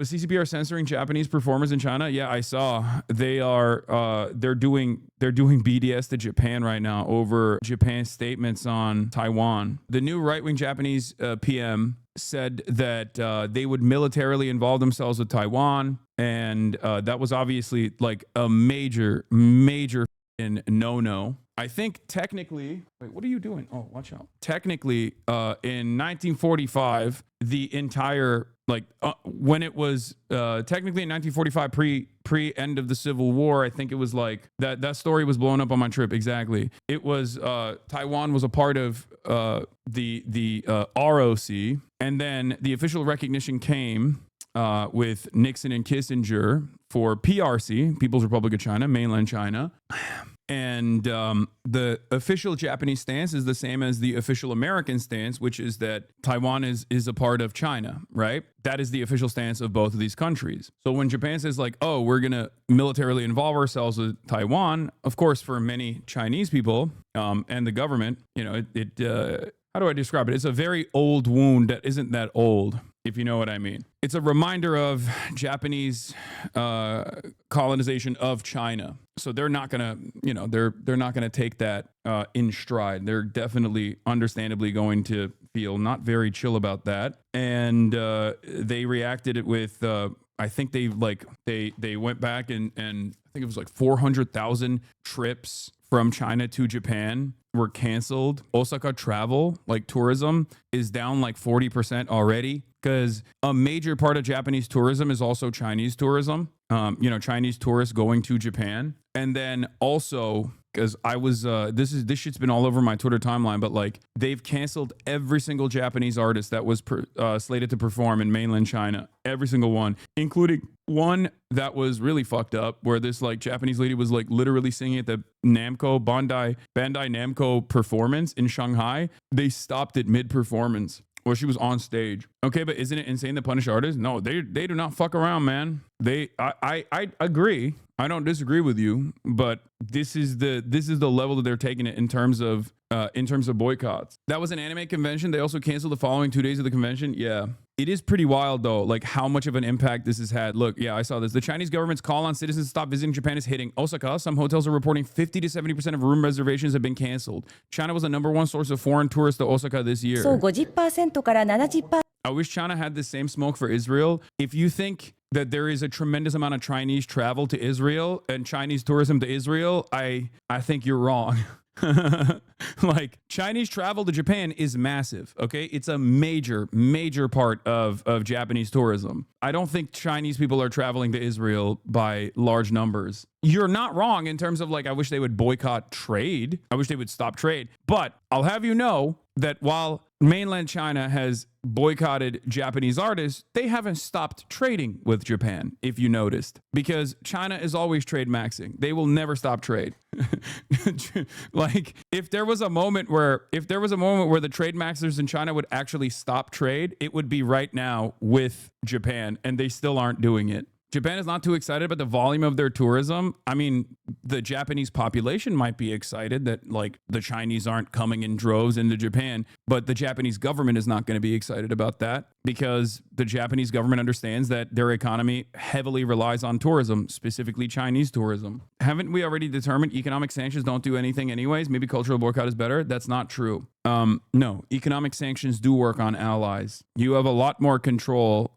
The CCP are censoring Japanese performers in China. Yeah, I saw they're doing BDS to Japan right now over Japan's statements on Taiwan. The new right-wing Japanese PM said that they would militarily involve themselves with Taiwan, and that was obviously like a major no-no. I think technically, wait, what are you doing? Oh, watch out. Technically, in 1945, the entire, when it was technically in 1945, pre end of the Civil War, I think it was like that story was blown up on my trip. Exactly. It was Taiwan was a part of the ROC, and then the official recognition came with Nixon and Kissinger for PRC, People's Republic of China, mainland China. And the official Japanese stance is the same as the official American stance, which is that Taiwan is a part of China, right? That is the official stance of both of these countries. So when Japan says like, oh, we're going to militarily involve ourselves with Taiwan, of course, for many Chinese people and the government, you know, how do I describe it? It's a very old wound that isn't that old, if you know what I mean. It's a reminder of Japanese colonization of China. So they're not gonna, you know, they're not gonna take that in stride. They're definitely, understandably, going to feel not very chill about that. And they reacted it with, I think they went back and I think it was like 400,000 trips from China to Japan were canceled. Osaka travel, like tourism, is down like 40% already, because a major part of Japanese tourism is also Chinese tourism. You know, Chinese tourists going to Japan. And then also, because I was, this shit's been all over my Twitter timeline, but like they've canceled every single Japanese artist that was slated to perform in mainland China. Every single one, including one that was really fucked up, where this like Japanese lady was like literally singing at the Bandai Namco performance in Shanghai. They stopped it mid-performance. Or she was on stage. Okay, but isn't it insane to punish artists? No, they do not fuck around, man. I agree. I don't disagree with you, but this is the level that they're taking it in terms of boycotts. That was an anime convention. They also canceled the following 2 days of the convention. Yeah. It is pretty wild, though, like how much of an impact this has had. Look, yeah, I saw this. The Chinese government's call on citizens to stop visiting Japan is hitting Osaka. Some hotels are reporting 50 to 70% of room reservations have been canceled. China was the #1 source of foreign tourists to Osaka this year. そう50%から70%。 I wish China had the same smoke for Israel. If you think that there is a tremendous amount of Chinese travel to Israel and Chinese tourism to Israel, I think you're wrong. Like, Chinese travel to Japan is massive, okay? It's a major part of Japanese tourism. I don't think Chinese people are traveling to Israel by large numbers. You're not wrong in terms of like, I wish they would boycott trade. I wish they would stop trade. But I'll have you know that while mainland China has boycotted Japanese artists, they haven't stopped trading with Japan, if you noticed, because China is always trade maxing. They will never stop trade. Like, if there was a moment where the trade maxers in China would actually stop trade, it would be right now with Japan, and they still aren't doing it. Japan is not too excited about the volume of their tourism. I mean, the Japanese population might be excited that like the Chinese aren't coming in droves into Japan, but the Japanese government is not going to be excited about that, because the Japanese government understands that their economy heavily relies on tourism, specifically Chinese tourism. Haven't we already determined economic sanctions don't do anything anyways? Maybe cultural boycott is better? That's not true. No, economic sanctions do work on allies. You have a lot more control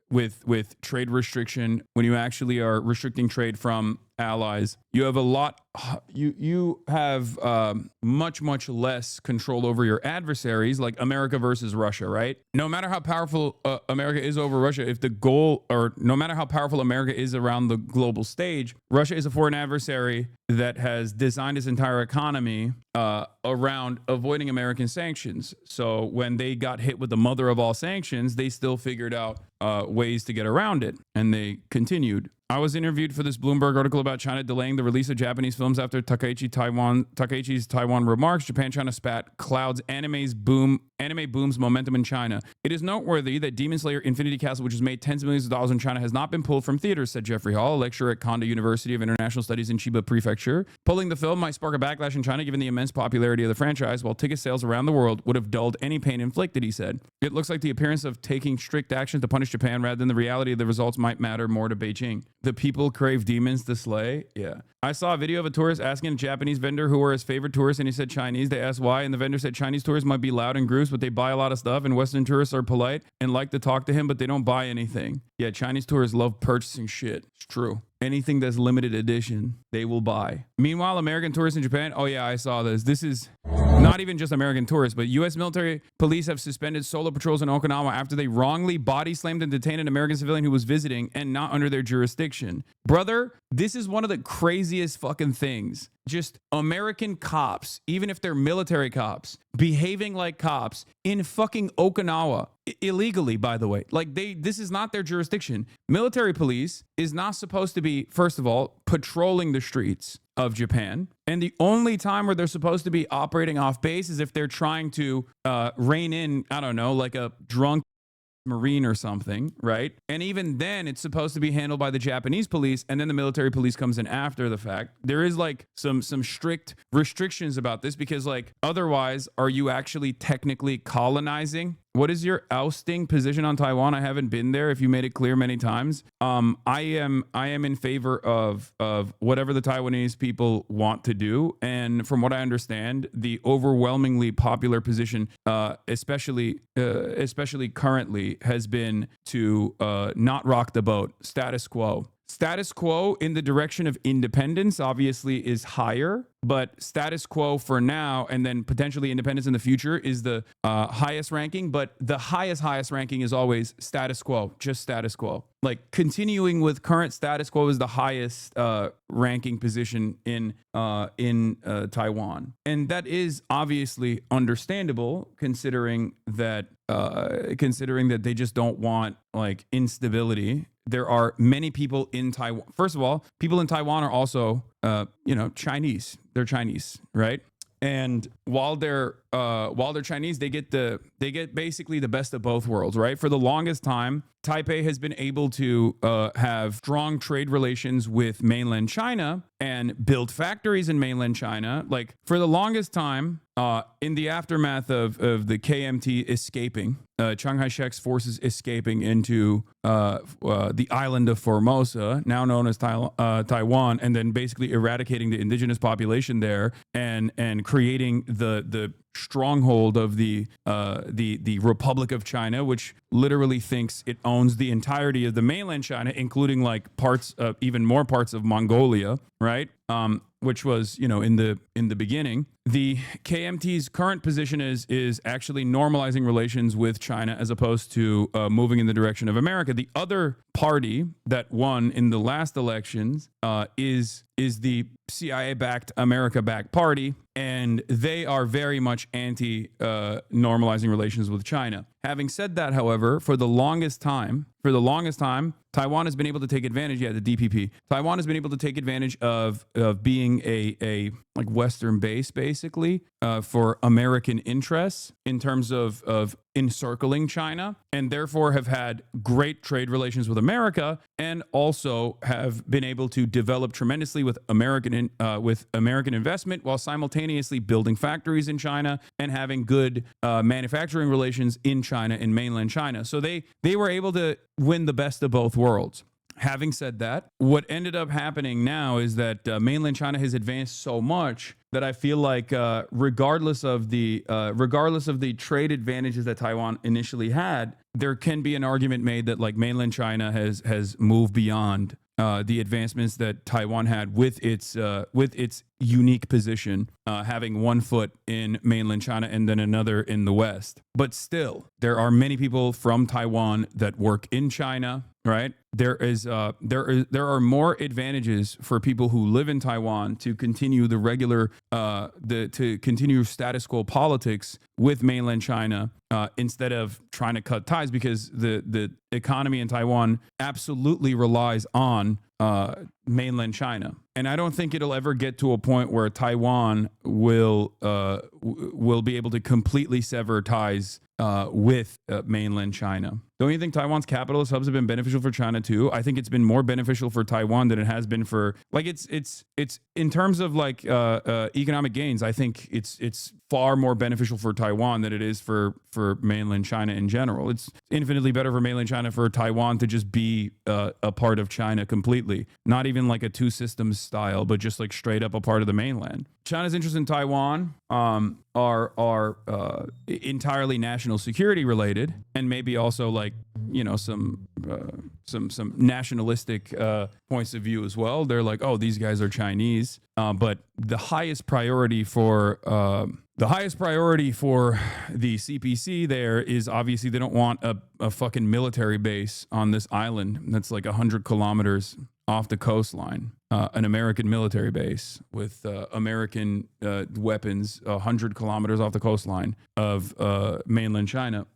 with trade restriction when you actually are restricting trade from allies. You have much less control over your adversaries, like America versus Russia, right? No matter how powerful America is over Russia, no matter how powerful America is around the global stage, Russia is a foreign adversary that has designed its entire economy around avoiding American sanctions. So when they got hit with the mother of all sanctions, they still figured out ways to get around it, and they continued. I was interviewed for this Bloomberg article about China delaying the release of Japanese films after Takeichi's Taiwan remarks. Japan-China spat clouds anime booms momentum in China. It is noteworthy that Demon Slayer Infinity Castle, which has made tens of millions of dollars in China, has not been pulled from theaters, said Jeffrey Hall, a lecturer at Kondo University of International Studies in Chiba Prefecture. Pulling the film might spark a backlash in China given the immense popularity of the franchise, while ticket sales around the world would have dulled any pain inflicted, he said. It looks like the appearance of taking strict action to punish Japan rather than the reality of the results might matter more to Beijing. The people crave demons to slay? Yeah. I saw a video of a tourist asking a Japanese vendor who were his favorite tourists, and he said Chinese. They asked why, and the vendor said Chinese tourists might be loud and groups, but they buy a lot of stuff, and Western tourists are polite and like to talk to him, but they don't buy anything. Yeah, Chinese tourists love purchasing shit. It's true. Anything that's limited edition, they will buy. Meanwhile, American tourists in Japan, oh yeah, I saw this. This is not even just American tourists, but U.S. military police have suspended solo patrols in Okinawa after they wrongly body slammed and detained an American civilian who was visiting and not under their jurisdiction. Brother, this is one of the craziest fucking things. Just American cops, even if they're military cops, behaving like cops in fucking Okinawa. Illegally, by the way. Like, this is not their jurisdiction. Military police is not supposed to be, first of all, patrolling the streets of Japan. And the only time where they're supposed to be operating off base is if they're trying to rein in, I don't know, like a drunk Marine or something, right? And even then, it's supposed to be handled by the Japanese police, and then the military police comes in after the fact. There is like some strict restrictions about this because, like, otherwise, are you actually technically colonizing? What is your ousting position on Taiwan? I haven't been there. If you made it clear many times, I am in favor of whatever the Taiwanese people want to do. And from what I understand, the overwhelmingly popular position, especially currently, has been to not rock the boat, status quo. Status quo in the direction of independence obviously is higher, but status quo for now and then potentially independence in the future is the highest ranking. But the highest ranking is always status quo, just status quo. Like, continuing with current status quo is the highest ranking position in Taiwan, and that is obviously understandable considering that they just don't want like instability. There are many people in Taiwan. First of all, people in Taiwan are also, Chinese. They're Chinese, right? And while they're Chinese, they get basically the best of both worlds, right? For the longest time, Taipei has been able to have strong trade relations with mainland China and build factories in mainland China. Like, for the longest time, in the aftermath of the KMT escaping, Chiang Kai-shek's forces escaping into the island of Formosa, now known as Taiwan, and then basically eradicating the indigenous population there and creating the stronghold of the Republic of China, which literally thinks it owns the entirety of the mainland China, including like even more parts of Mongolia, right? Which was, in the beginning. The KMT's current position is actually normalizing relations with China as opposed to moving in the direction of America. The other party that won in the last elections is the CIA-backed, America-backed party, and they are very much anti-normalizing relations with China. Having said that, however, for the longest time, Taiwan has been able to take advantage, the DPP. Taiwan has been able to take advantage of being a like Western base, basically, for American interests in terms of encircling China, and therefore have had great trade relations with America, and also have been able to develop tremendously with American investment while simultaneously building factories in China and having good manufacturing relations in China, in mainland China. So they were able to win the best of both worlds. Having said that, what ended up happening now is that mainland China has advanced so much that I feel like regardless of the trade advantages that Taiwan initially had, there can be an argument made that like mainland China has moved beyond the advancements that Taiwan had with its unique position, having one foot in mainland China and then another in the West. But still, there are many people from Taiwan that work in China, right? There are more advantages for people who live in Taiwan to continue the regular to continue status quo politics with mainland China instead of trying to cut ties, because the economy in Taiwan absolutely relies on mainland China. And I don't think it'll ever get to a point where Taiwan will be able to completely sever ties with mainland China. Don't you think Taiwan's capitalist hubs have been beneficial for China too? I think it's been more beneficial for Taiwan than it has been for, like, it's in terms of like economic gains. I think it's far more beneficial for Taiwan than it is for mainland China in general. It's infinitely better for mainland China for Taiwan to just be a part of China completely, not even like a two systems style, but just like straight up a part of the mainland. China's interests in Taiwan are entirely national security related, and maybe also like, you know, some nationalistic points of view as well. They're like, oh, these guys are Chinese, but the highest priority for the CPC there is obviously they don't want a fucking military base on this island that's like 100 kilometers off the coastline. An American military base with American weapons 100 kilometers off the coastline of mainland China.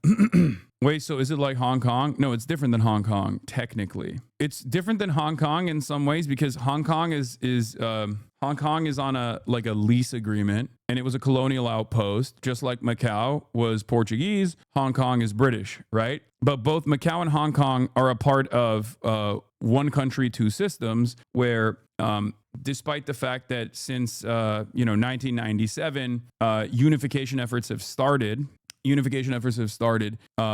Wait, so is it like Hong Kong? No, it's different than Hong Kong, technically. It's different than Hong Kong in some ways because Hong Kong is on a lease agreement, and it was a colonial outpost, just like Macau was Portuguese. Hong Kong is British, right? But both Macau and Hong Kong are a part of one country, two systems, where despite the fact that since 1997, unification efforts have started.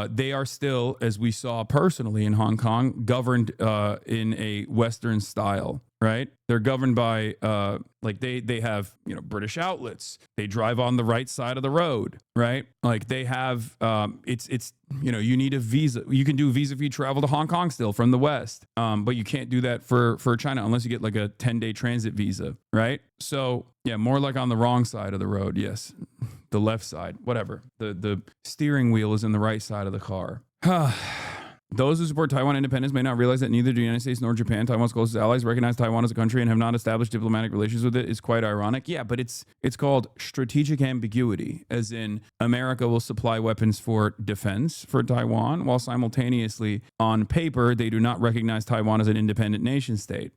They are still, as we saw personally in Hong Kong, governed in a Western style, right? They're governed by they have, you know, British outlets. They drive on the right side of the road, right? Like they have it's you know, you need a visa. You can do visa-free travel to Hong Kong still from the West, but you can't do that for China unless you get like a 10-day transit visa, right? So yeah, more like on the wrong side of the road. Yes, the left side, whatever. The steering wheel is in the right side of the car. Those who support Taiwan independence may not realize that neither the United States nor Japan, Taiwan's closest allies, recognize Taiwan as a country and have not established diplomatic relations with it. Is quite ironic. Yeah, but it's called strategic ambiguity, as in America will supply weapons for defense for Taiwan, while simultaneously, on paper, they do not recognize Taiwan as an independent nation state.